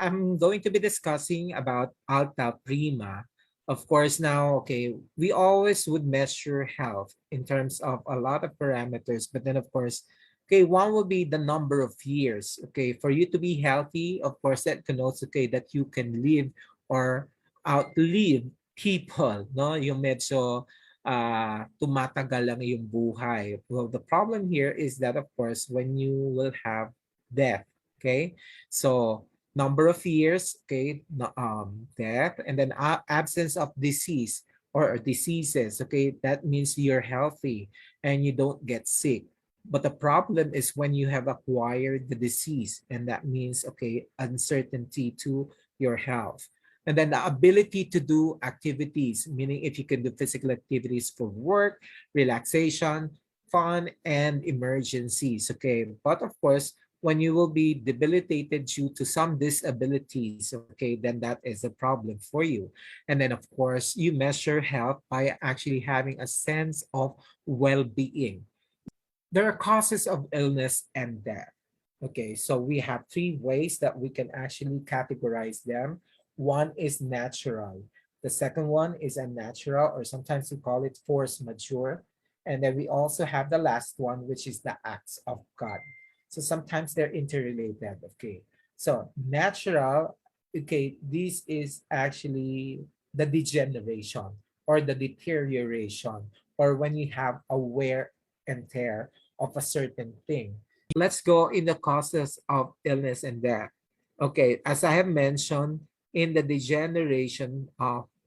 I'm going to be discussing about Alta Prima. Of course, now, okay, we always would measure health in terms of a lot of parameters, but then, of course, okay, one will be the number of years. Okay, for you to be healthy, of course, that connotes, okay, that you can live or outlive people, no? Yung medyo tumatagal lang yung buhay. Well, the problem here is that, of course, when you will have death, okay? So, number of years, okay, death, and then absence of disease or diseases, okay, that means you're healthy and you don't get sick. But the problem is when you have acquired the disease, and that means, okay, uncertainty to your health. And then the ability to do activities, meaning if you can do physical activities for work, relaxation, fun, and emergencies, okay. But of course, when you will be debilitated due to some disabilities, okay, then that is a problem for you. And then, of course, you measure health by actually having a sense of well-being. There are causes of illness and death. Okay, so we have three ways that we can actually categorize them. One is natural. The second one is unnatural, or sometimes we call it force majeure. And then we also have the last one, which is the acts of God. So sometimes they're interrelated. Okay, so natural, okay, this is actually the degeneration or the deterioration, or when you have a wear and tear of a certain thing. Let's go in the causes of illness and death. Okay, as I have mentioned, in the degeneration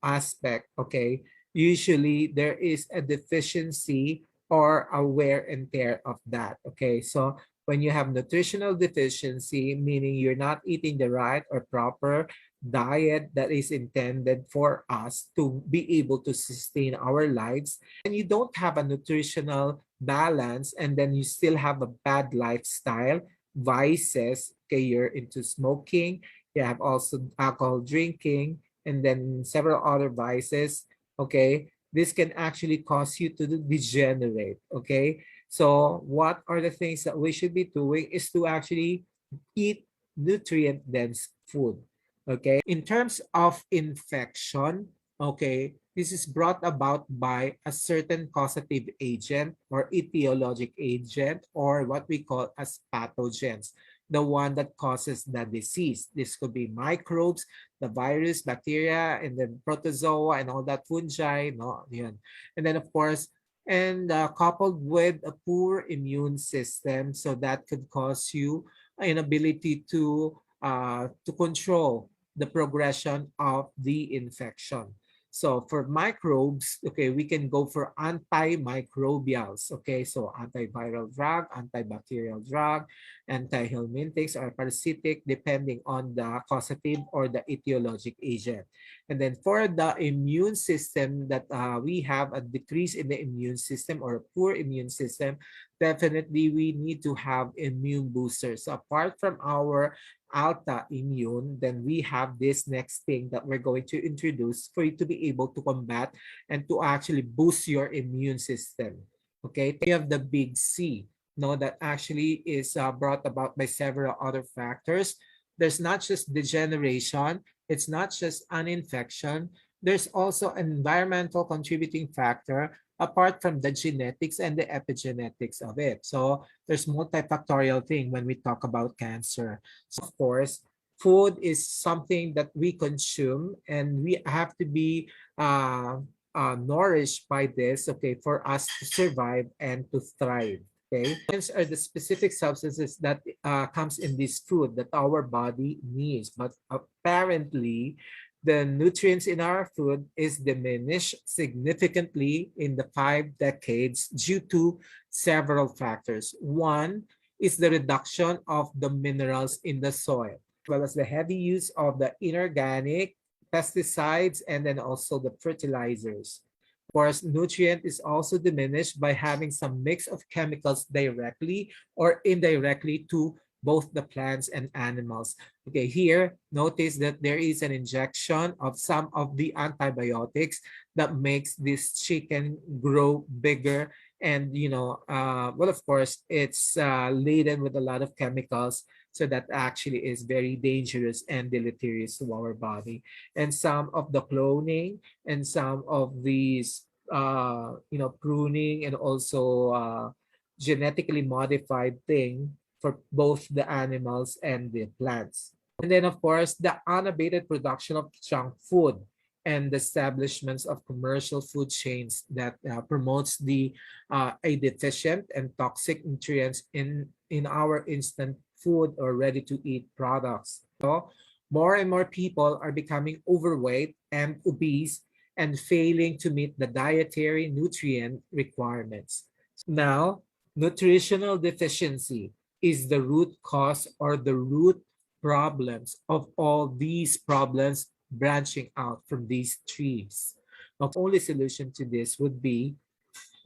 aspect, okay, usually there is a deficiency or a wear and tear of that. Okay, so when you have nutritional deficiency, meaning you're not eating the right or proper diet that is intended for us to be able to sustain our lives, and you don't have a nutritional balance, and then you still have a bad lifestyle, vices, okay, you're into smoking, you have also alcohol drinking, and then several other vices, okay, this can actually cause you to degenerate, okay. So what are the things that we should be doing is to actually eat nutrient dense food, okay. In terms of infection, okay, this is brought about by a certain causative agent or etiologic agent, or what we call as pathogens, the one that causes the disease. This could be microbes, the virus, bacteria, and then protozoa and all that, fungi, no, yun. And then of course, and coupled with a poor immune system, so that could cause you inability to control the progression of the infection. So for microbes, okay, we can go for antimicrobials. Okay, so antiviral drug, antibacterial drug, antihelminthics or parasitic, depending on the causative or the etiologic agent. And then for the immune system, that we have a decrease in the immune system or a poor immune system, definitely we need to have immune boosters. So apart from our Alta immune, then we have this next thing that we're going to introduce for you to be able to combat and to actually boost your immune system. Okay, we have the big C, no, that actually is brought about by several other factors. There's not just degeneration, it's not just an infection, there's also an environmental contributing factor apart from the genetics and the epigenetics of it. So there's multifactorial thing when we talk about cancer. So of course, food is something that we consume, and we have to be nourished by this, okay, for us to survive and to thrive. Okay, these are the specific substances that comes in this food that our body needs, but apparently the nutrients in our food is diminished significantly in the 5 decades due to several factors. One is the reduction of the minerals in the soil, as well as the heavy use of the inorganic pesticides and then also the fertilizers. Of course, nutrient is also diminished by having some mix of chemicals directly or indirectly to both the plants and animals. Okay, here, notice that there is an injection of some of the antibiotics that makes this chicken grow bigger. And, well, of course, it's laden with a lot of chemicals. So that actually is very dangerous and deleterious to our body. And some of the cloning and some of these, pruning and also genetically modified thing for both the animals and the plants. And then, of course, the unabated production of junk food and the establishments of commercial food chains that promotes the a deficient and toxic nutrients in our instant food or ready-to-eat products. So, more and more people are becoming overweight and obese and failing to meet the dietary nutrient requirements. Now, nutritional deficiency is the root cause or the root problems of all these problems branching out from these trees. The only solution to this would be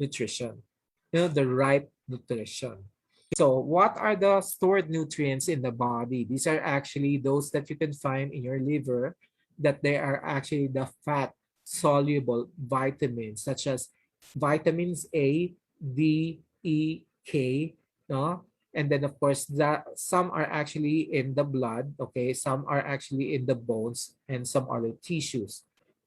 nutrition, the right nutrition. So, what are the stored nutrients in the body? These are actually those that you can find in your liver, that they are actually the fat soluble vitamins, such as vitamins A, D, E, K, no? And then, of course, some are actually in the blood, okay? Some are actually in the bones, and some are in tissues.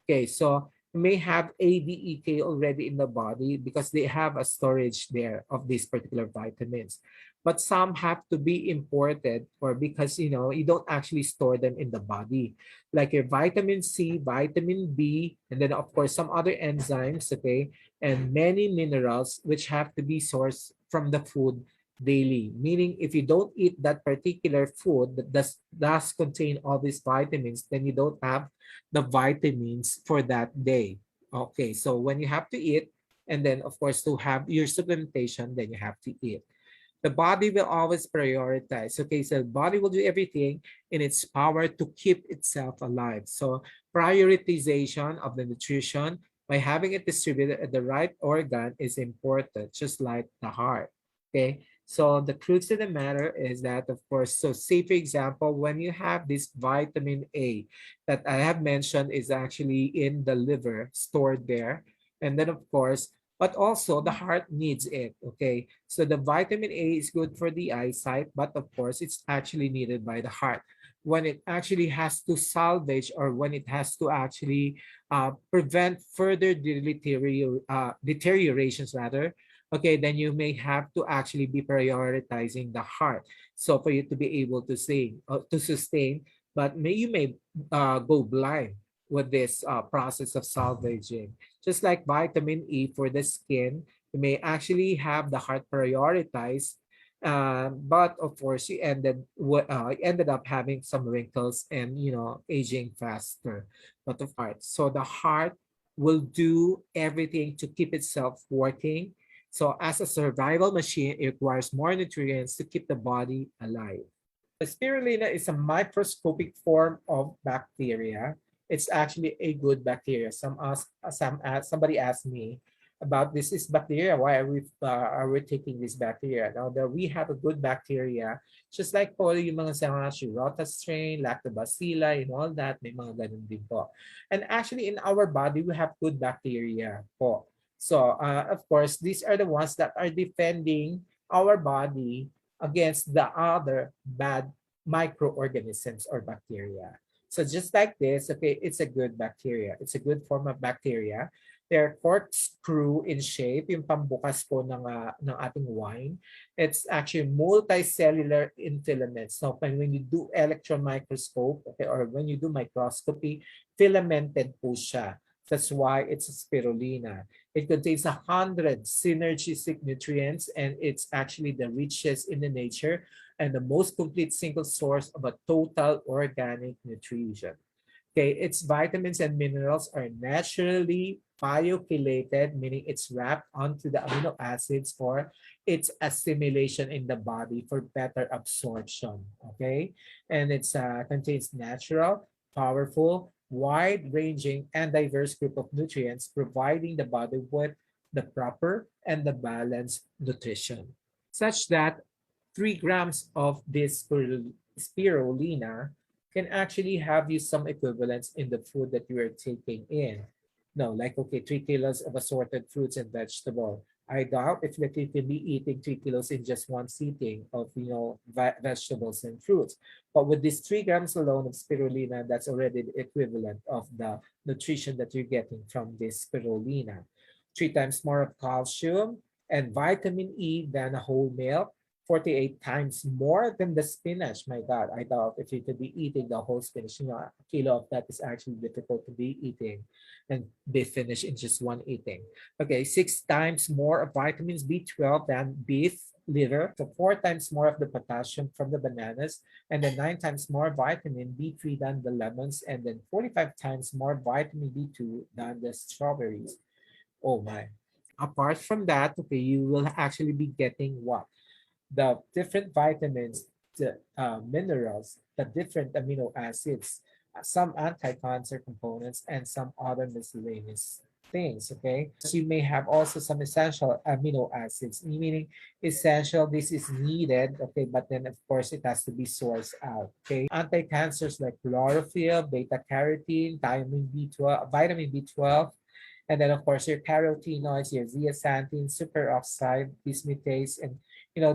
Okay, so you may have ADEK already in the body because they have a storage there of these particular vitamins. But some have to be imported, or because you don't actually store them in the body. Like your vitamin C, vitamin B, and then of course some other enzymes, okay, and many minerals which have to be sourced from the food daily. Meaning if you don't eat that particular food that does contain all these vitamins, then you don't have the vitamins for that day. Okay, so when you have to eat, and then of course to have your supplementation, then you have to eat. The body will always prioritize. Okay, so the body will do everything in its power to keep itself alive. So prioritization of the nutrition by having it distributed at the right organ is important, just like the heart. Okay, so the crux of the matter is that, of course, so say for example, when you have this vitamin A that I have mentioned is actually in the liver stored there. And then, of course, but also the heart needs it. Okay, so the vitamin A is good for the eyesight, but of course, it's actually needed by the heart. When it actually has to salvage, or when it has to actually prevent further deteriorations, rather, okay, then you may have to actually be prioritizing the heart. So for you to be able to sustain, but you may go blind with this process of salvaging. Just like vitamin E for the skin, you may actually have the heart prioritized, but of course you ended up having some wrinkles and aging faster. But of heart, so the heart will do everything to keep itself working. So as a survival machine, it requires more nutrients to keep the body alive. The spirulina is a microscopic form of bacteria. It's actually a good bacteria. Somebody asked me about this bacteria. Why are we taking this bacteria? Now that we have a good bacteria, just like po yung mga sa mga Shirota strain, Lactobacilli, and all that, may mga ganun din po. And actually in our body, we have good bacteria po. So of course, these are the ones that are defending our body against the other bad microorganisms or bacteria. So just like this, okay, it's a good bacteria. It's a good form of bacteria. They're corkscrew in shape, yung pambukas po ng ating wine. It's actually multicellular in filaments. So when you do electron microscope, okay, or when you do microscopy, filamented po siya. That's why it's a spirulina. It contains 100 synergistic nutrients, and it's actually the richest in the nature and the most complete single source of a total organic nutrition. Okay, its vitamins and minerals are naturally biochelated, meaning it's wrapped onto the amino acids for its assimilation in the body for better absorption. Okay, and it contains natural, powerful, wide-ranging, and diverse group of nutrients, providing the body with the proper and the balanced nutrition, such that 3 grams of this spirulina can actually have you some equivalents in the food that you are taking in. No, like, okay, 3 kilos of assorted fruits and vegetable. I doubt if that you can be eating 3 kilos in just one sitting of, vegetables and fruits. But with these 3 grams alone of spirulina, that's already the equivalent of the nutrition that you're getting from this spirulina. 3 times more of calcium and vitamin E than a whole milk. 48 times more than the spinach. My God, I thought if you could be eating the whole spinach, a kilo of that is actually difficult to be eating and be finished in just one eating. Okay, 6 times more of vitamins B12 than beef liver, so 4 times more of the potassium from the bananas, and then 9 times more vitamin B3 than the lemons, and then 45 times more vitamin B2 than the strawberries. Oh my. Apart from that, okay, you will actually be getting what? The different vitamins, the minerals, the different amino acids, some anti-cancer components, and some other miscellaneous things. Okay, so you may have also some essential amino acids, meaning essential. This is needed. Okay, but then of course it has to be sourced out. Okay, anti-cancers like chlorophyll, beta carotene, vitamin B12, and then of course your carotenoids, your zeaxanthin, superoxide, dismutase, and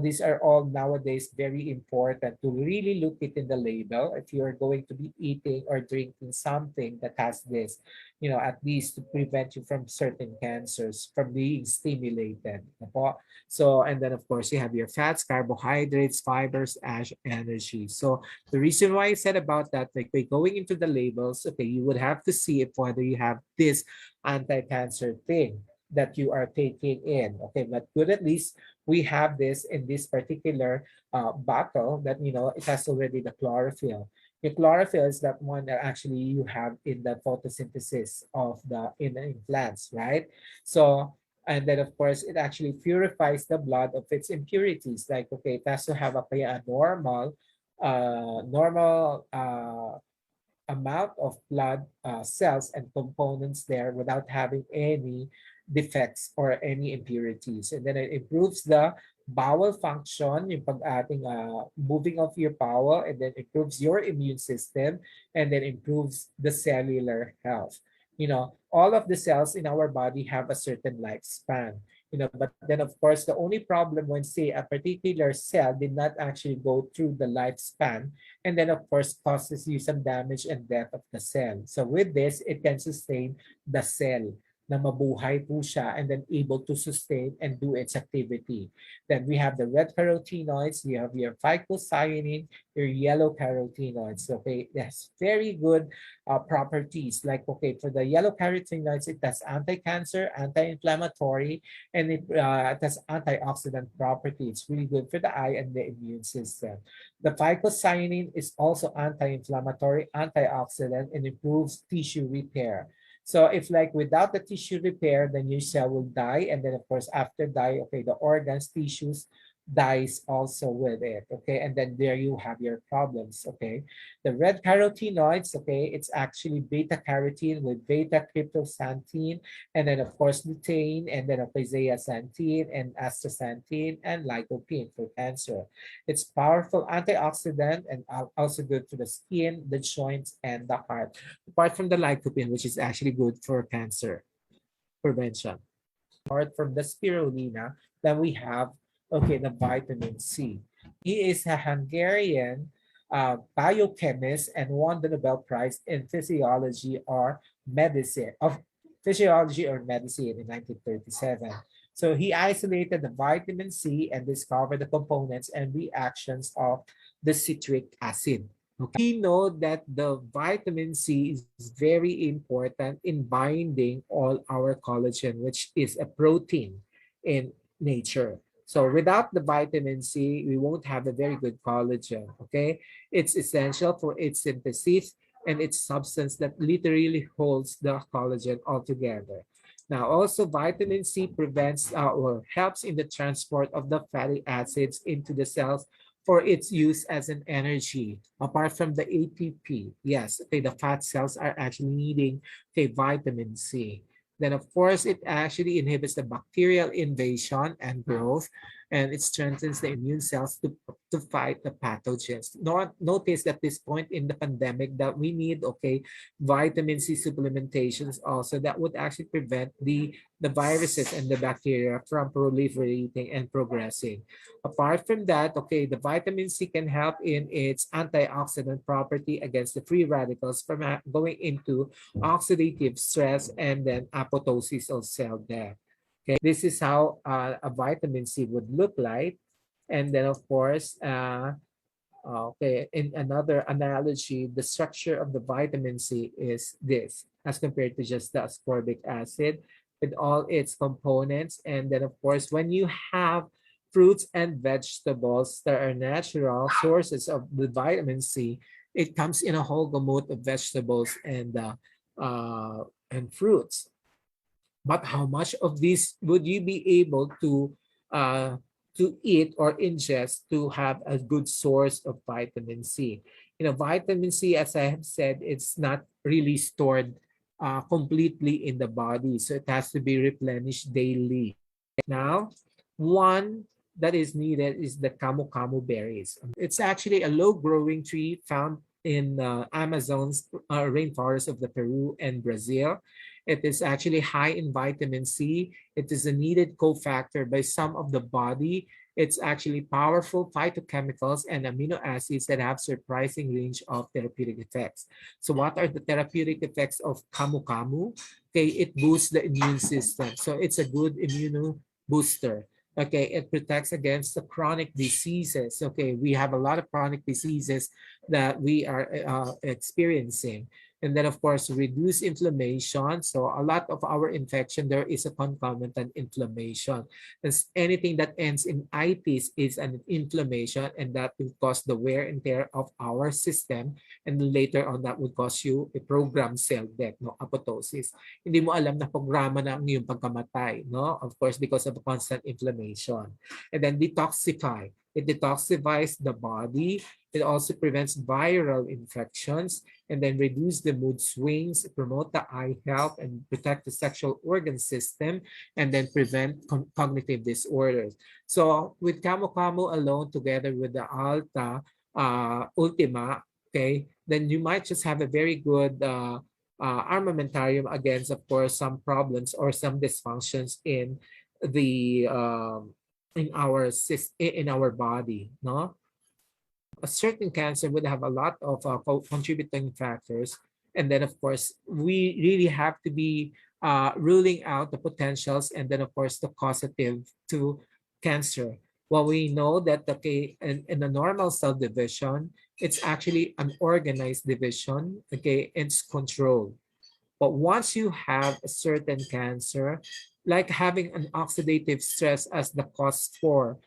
these are all nowadays very important to really look it in the label if you're going to be eating or drinking something that has this, at least to prevent you from certain cancers from being stimulated. Apo? So, and then of course you have your fats, carbohydrates, fibers, ash, energy. So the reason why I said about that, like by going into the labels, okay, you would have to see if whether you have this anti-cancer thing that you are taking in. Okay, but good, at least we have this in this particular bottle that, it has already the chlorophyll. The chlorophyll is that one that actually you have in the photosynthesis of in plants, right? So, and then of course it actually purifies the blood of its impurities. Like, okay, it has to have a normal amount of blood cells and components there without having any defects or any impurities. And then it improves the bowel function, yung pag-ating moving of your bowel, and then improves your immune system, and then improves the cellular health. All of the cells in our body have a certain lifespan. But then of course the only problem when say a particular cell did not actually go through the lifespan, and then of course causes you some damage and death of the cell. So with this, it can sustain the cell na mabuhay po siya and then able to sustain and do its activity. Then we have the red carotenoids, you have your phycocyanin, your yellow carotenoids. Okay, yes, very good properties. Like, okay, for the yellow carotenoids, it has anti-cancer, anti-inflammatory, and it has antioxidant property. It's really good for the eye and the immune system. The phycocyanin is also anti-inflammatory, antioxidant, and improves tissue repair. So if like without the tissue repair, then your cell will die. And then of course, after die, okay, the organs, tissues dies also with it. Okay. And then there you have your problems. Okay. The red carotenoids, okay, it's actually beta carotene with beta cryptoxanthin, and then of course lutein, and then of course zeaxanthin and astaxanthin and lycopene for cancer. It's powerful antioxidant and also good for the skin, the joints, and the heart. Apart from the lycopene, which is actually good for cancer prevention. Apart from the spirulina, then we have, okay, the vitamin C. He is a Hungarian biochemist and won the Nobel Prize in physiology or medicine in 1937. So he isolated the vitamin C and discovered the components and reactions of the citric acid. Okay. We know that the vitamin C is very important in binding all our collagen, which is a protein in nature. So without the vitamin C, we won't have a very good collagen, okay? It's essential for its synthesis and its substance that literally holds the collagen all together. Now, also vitamin C prevents or helps in the transport of the fatty acids into the cells for its use as an energy. Apart from the ATP, yes, okay, the fat cells are actually needing, okay, vitamin C. Then, of course, it actually inhibits the bacterial invasion and growth. and it strengthens the immune cells to fight the pathogens. Notice at this point in the pandemic that we need, okay, vitamin C supplementations also that would actually prevent the viruses and the bacteria from proliferating and progressing. Apart from that, okay, the vitamin C can help in its antioxidant property against the free radicals from going into oxidative stress and then apoptosis of cell death. Okay, this is how a vitamin C would look like. And then, of course, okay, in another analogy, the structure of the vitamin C is this, as compared to just the ascorbic acid with all its components. And then, of course, when you have fruits and vegetables that are natural sources of the vitamin C, it comes in a whole gamut of vegetables and fruits. But how much of this would you be able uh, to eat or ingest to have a good source of vitamin C? Vitamin C, as I have said, it's not really stored completely in the body, so it has to be replenished daily. Now, one that is needed is the camu camu berries. It's actually a low-growing tree found in Amazon's rainforest of the Peru and Brazil. It is actually high in vitamin C. It is a needed cofactor by some of the body. It's actually powerful phytochemicals and amino acids that have surprising range of therapeutic effects. So what are the therapeutic effects of camu camu? Okay, it boosts the immune system. So it's a good immune booster. Okay, it protects against the chronic diseases. Okay, we have a lot of chronic diseases that we are experiencing. And then, of course, reduce inflammation. So a lot of our infection, there is a concomitant inflammation. Anything that ends in itis is an inflammation, and that will cause the wear and tear of our system. And then later on, that would cause you a programmed cell death, no, apoptosis. Hindi mo alam na programa na ang iyong pagkamatay, no? Of course, because of constant inflammation. And then detoxify. It detoxifies the body. It also prevents viral infections and then reduce the mood swings, promote the eye health, and protect the sexual organ system, and then prevent cognitive disorders. So with Camu Camu alone, together with the Alta Ultima, okay, then you might just have a very good armamentarium against, of course, some problems or some dysfunctions the in our body, no? A certain cancer would have a lot of contributing factors. And then, of course, we really have to be ruling out the potentials and then, of course, the causative to cancer. Well, we know that in a normal cell division, it's actually an organized division. Okay, it's controlled. But once you have a certain cancer, like having an oxidative stress as the cause for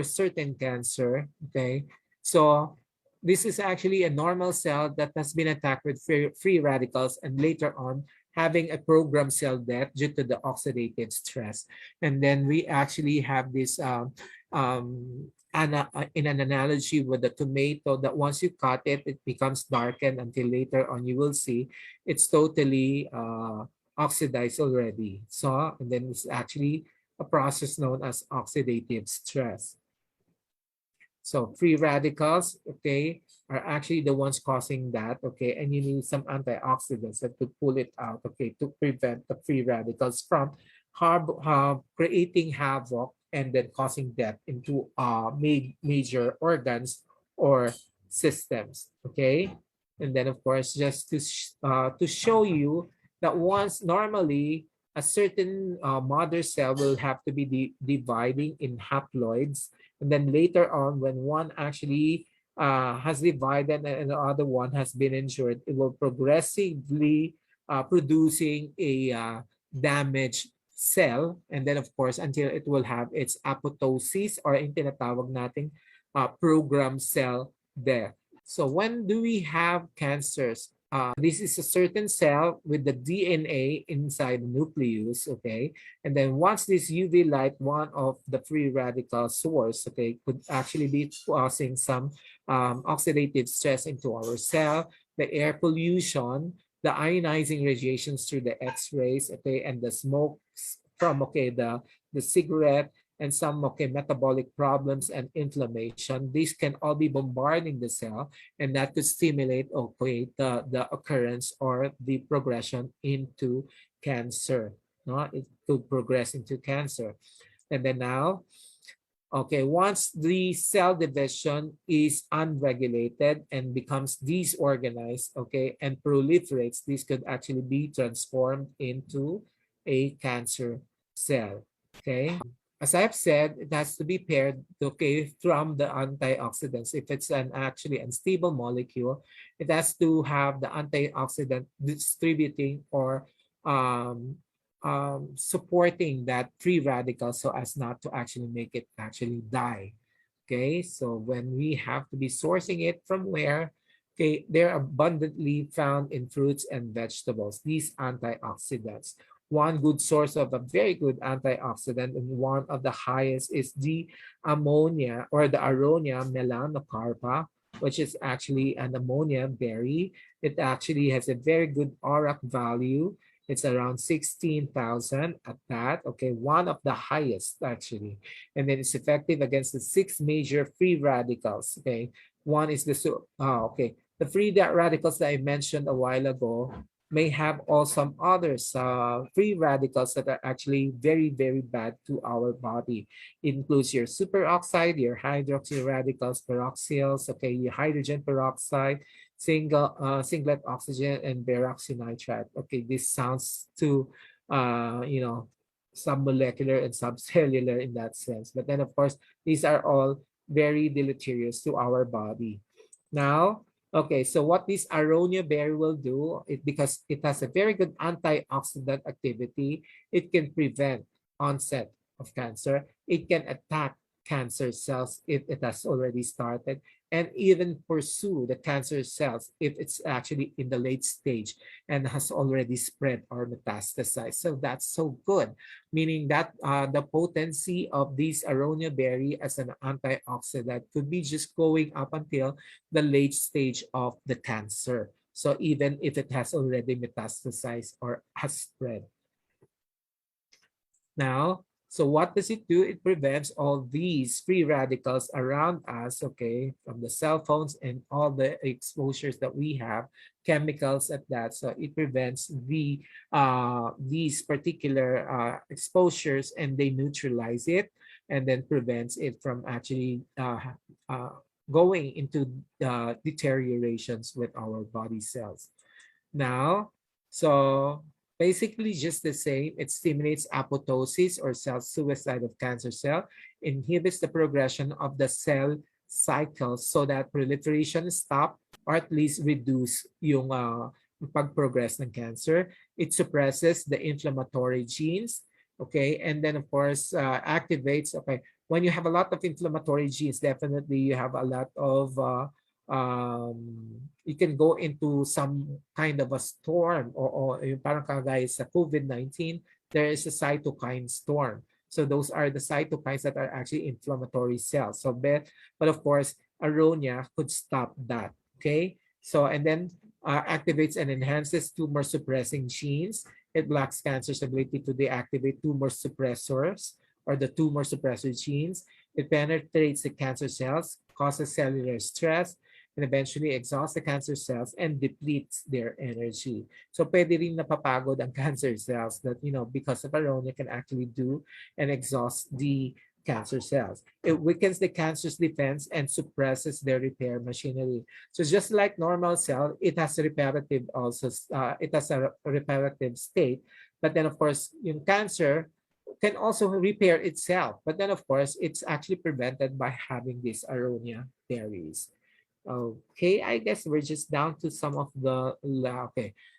certain cancer, okay? So this is actually a normal cell that has been attacked with free radicals and later on having a programmed cell death due to the oxidative stress. And then we actually have this in an analogy with the tomato that once you cut it, it becomes darkened until later on you will see it's totally oxidized already. So, and then it's actually a process known as oxidative stress. So free radicals, okay, are actually the ones causing that, okay, and you need some antioxidants that to pull it out, okay, to prevent the free radicals from creating havoc and then causing death into major organs or systems, okay? And then, of course, just to show you that once normally a certain mother cell will have to be dividing in haploids. And then later on, when one actually has divided and the other one has been injured, it will progressively producing a damaged cell. And then, of course, until it will have its apoptosis or yung tinatawag nating programmed cell death. So when do we have cancers? This is a certain cell with the DNA inside the nucleus, okay? And then once this UV light, one of the free radical source, okay, could actually be causing some oxidative stress into our cell, the air pollution, the ionizing radiations through the X-rays, okay, and the smoke from, okay, the cigarette, and some metabolic problems and inflammation. These can all be bombarding the cell, and that could stimulate the occurrence or the progression into cancer. No, it could progress into cancer. And then now, once the cell division is unregulated and becomes disorganized, and proliferates, this could actually be transformed into a cancer cell. Okay. As I've said, it has to be paired, from the antioxidants. If it's an actually unstable molecule, it has to have the antioxidant distributing or um, supporting that free radical so as not to actually make it actually die. Okay, so when we have to be sourcing it from where, they're abundantly found in fruits and vegetables, these antioxidants. One good source of a very good antioxidant and one of the highest is the ammonia or the Aronia melanocarpa, which is actually an ammonia berry. It actually has a very good ORAC value. It's around 16,000 at that. Okay, one of the highest actually. And then it's effective against the 6 major free radicals. Okay, one is the free radicals that I mentioned a while ago may have also some others free radicals that are actually very, very bad to our body. It includes your superoxide, your hydroxy radicals, peroxyls, your hydrogen peroxide, singlet oxygen, and peroxynitrite. Okay, this sounds too, submolecular and subcellular in that sense. But then, of course, these are all very deleterious to our body. Now, so what this aronia berry will do, because it has a very good antioxidant activity, it can prevent onset of cancer. It can attack cancer cells if it has already started, and even pursue the cancer cells if it's actually in the late stage and has already spread or metastasized. So that's so good, meaning that the potency of this aronia berry as an antioxidant could be just going up until the late stage of the cancer. So even if it has already metastasized or has spread. Now, so what does it do? It prevents all these free radicals around us, from the cell phones and all the exposures that we have, chemicals at that. So it prevents these particular exposures, and they neutralize it, and then prevents it from actually going into deteriorations with our body cells. Now, so basically just the same. It stimulates apoptosis or cell suicide of cancer cell, inhibits the progression of the cell cycle so that proliferation stop or at least reduce yung pag-progress ng cancer. It suppresses the inflammatory genes, and then of course activates, when you have a lot of inflammatory genes, definitely you have a lot of you can go into some kind of a storm, or yung parang kagaya sa COVID-19, there is a cytokine storm. So those are the cytokines that are actually inflammatory cells. So but of course, aronia could stop that. So and then activates and enhances tumor suppressing genes. It blocks cancer's ability to deactivate tumor suppressors or the tumor suppressor genes. It penetrates the cancer cells, causes cellular stress, and eventually exhausts the cancer cells and depletes their energy. So pwede rin napapagod ang cancer cells that, because of aronia can actually do and exhaust the cancer cells. It weakens the cancer's defense and suppresses their repair machinery. So just like normal cell, it has a reparative reparative state. But then of course, yung cancer can also repair itself. But then of course, it's actually prevented by having these aronia berries. Okay, I guess we're just down to some of the,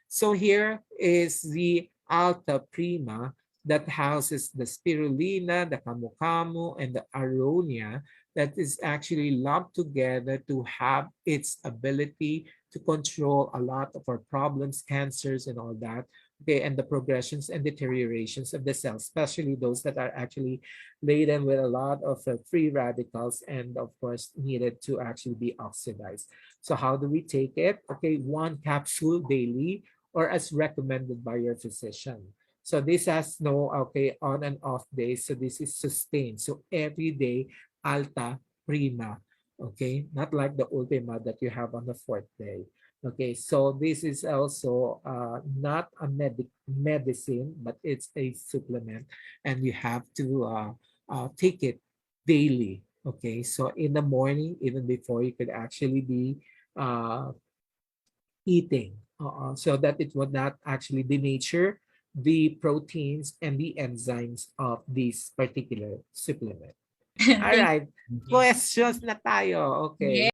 So here is the Alta Prima that houses the spirulina, the camu-camu, and the aronia that is actually lumped together to have its ability to control a lot of our problems, cancers, and all that. And the progressions and deteriorations of the cells, especially those that are actually laden with a lot of free radicals and of course needed to actually be oxidized. So how do we take it? 1 capsule daily or as recommended by your physician. So this has no, okay, on and off days. So this is sustained. So every day, Alta Prima. Okay, not like the Ultima that you have on the fourth day. Okay, so this is also not a medicine, but it's a supplement, and you have to take it daily. Okay, so in the morning, even before you could actually be uh, eating, so that it would not actually denature the proteins and the enzymes of this particular supplement. All Thank right, you. questions na tayo. Okay.